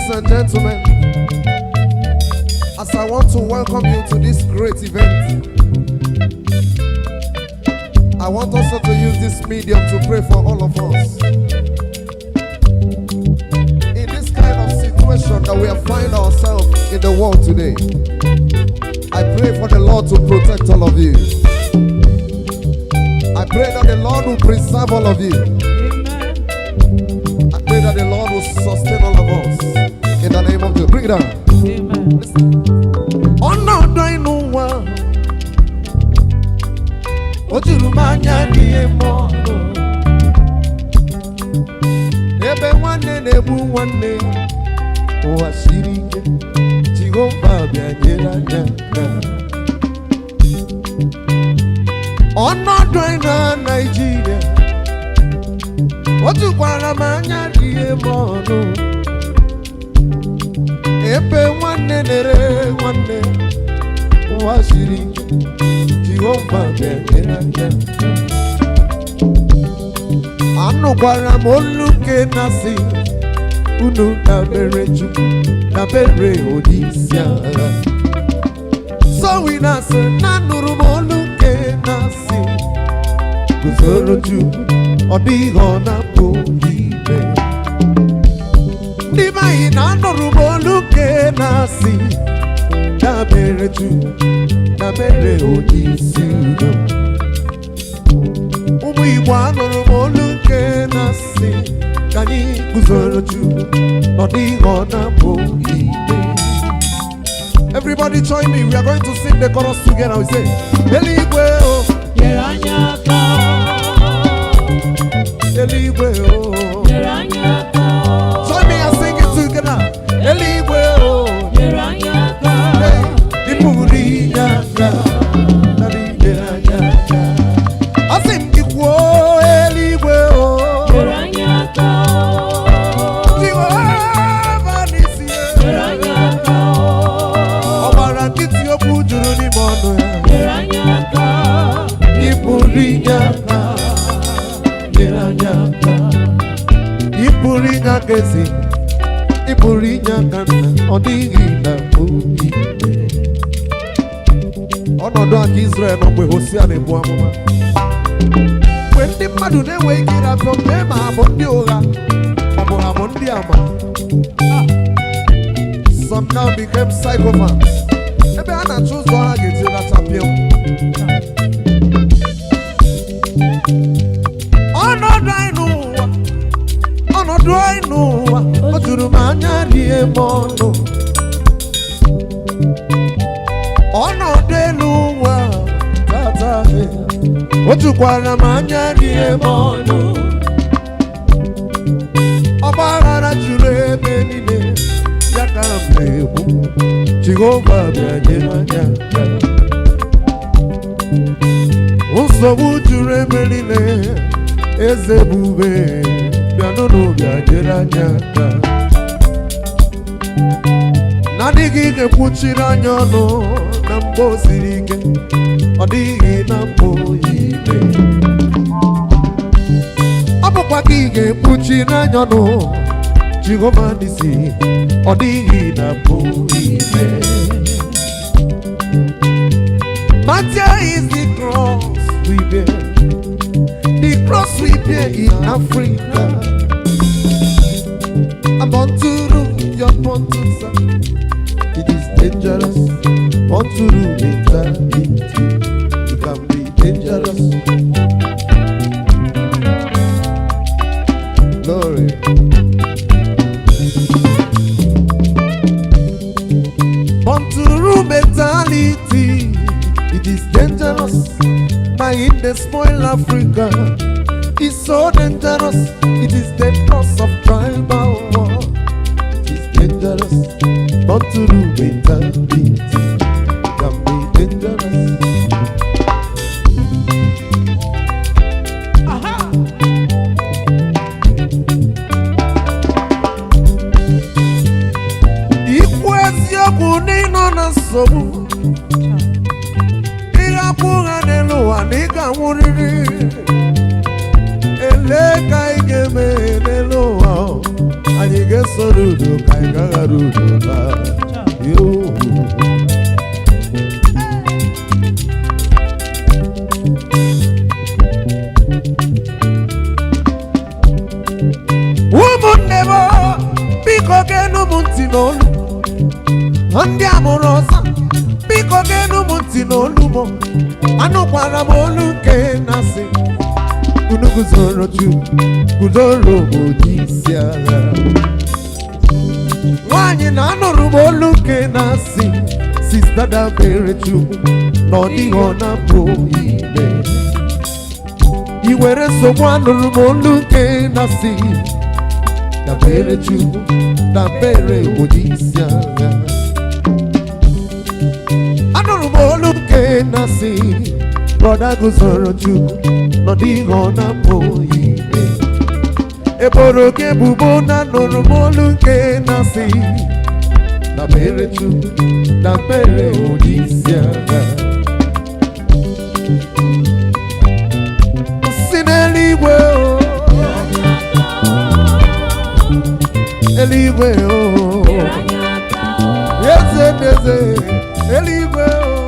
Ladies and gentlemen, as I want to welcome you to this great event, I want also to use this medium to pray for all of us. In this kind of situation that we have find ourselves in the world today, I pray for the Lord to protect all of you. I pray that the Lord will preserve all of you. I pray that the Lord will sustain all of us. In the name of Jesus. Bring it down. Amen. Oh no, I know what. What you do, man? Ebe one day. Oh, I see it. Jehovah, oh no, I know Nigeria. What you want, man? Ebe one day. Oh, I see it. Jehovah, Ano gwara moluke nasi unu nabereju nabere odisia. So we nase nanuru moluke nasi kuzoroju odigo na pohibe. Nima inanuru moluke nasi nabereju nabere odisia. Igbo anụrụ m olu nke na-asị ka anyị guzoro juu n'ọdịghọ na-abụ ikpe. Everybody join me, we are going to sing the chorus together. We say, Eluigwe o, nyere anyị aka. Eluigwe o, nyere anyị aka. Join me and sing it together. Eluigwe o, nyere anyị aka. Ị pụrụ inye aka. Ipurinya kana odigi na obi. Ọnọdụ aka Israel nọ mgbe Hosea na-ebu amụma. Mgbe ndị mmadụ na-enweghị ike ịrapụ mee ma ha bụ ndị ụgha ma bụ ha bụ ndị ama. Some now became psychopaths. Ebe a na-achụ ụzọ ha ga-eji ratapịa. Ọnọdụ anyị n'ụwa. Ọnọdụ anyị n'ụwa. O juru m anya rie m ọnụ. Ọnọdụ elu ụwa tata o jukwara m anya rie m ọnụ. Ọgbaghara juru ebe niile ya ka m na-egbu. Jehova bịa nyere anya aka. Nsogbu juru ebe niile eze ebube bịa n'ụlọ bịa nyere anya aka. N'adịghị ga-ekwuchiri anya ọnụ na mgbe o siri ike, ọ dịghị na mgbe oyi ime. Ọ bụkwa ka ị ga-ekwuchiri anya ọnụ Jehova n'isi, ọ dịghị na mgbe oyi ime. Matter is the cross we bear, the cross we bear in Africa. I'm born to rule, you're born to serve. It is dangerous, born to rule eternity. It can be dangerous. Glory. Born to rule mentality. It is dangerous. My in the spoil Africa. It's so dangerous. It is the cause of tribal war. It is dangerous. Born to rule mentality. Can be dangerous. Aha! Ikweziokwu n'ịnọ na nsogbu. Ịhapụ ha n'elu ụwa na ị ga-anwụrịrị. Ele ka ị ga-eme n'elu ụwa. Anyị ga-esoro udo ka anyị gaghara udo na yo. Ụmụnne m biko geenụ m ntị n'olu, ndị amụrụ ọzọ biko geenụ m ntị n'olu m. Anụkwara m olu nke na-asị unu guzoro Chukwu, guzoro obodo isi agha. Nwaanyị na anụrụ m olu nke na-asị sista dabere Chukwu na ọ dịghị ọ na-apụghị ime. I nwere nsogbu, anụrụ m olu nke na-asị dabere Chukwu, dabere obodo isi agha. Anụrụ m olu nke na-asị brọda guzoro Chukwu na ọ dịghị ọ na-apụghị ime. Eboro gị ebubo na anụrụ m olu nke na-asị dabere Chukwu, dabere obodo isi agha. Si n'eluigwe o, eluigwe o, eze eze eluigwe o.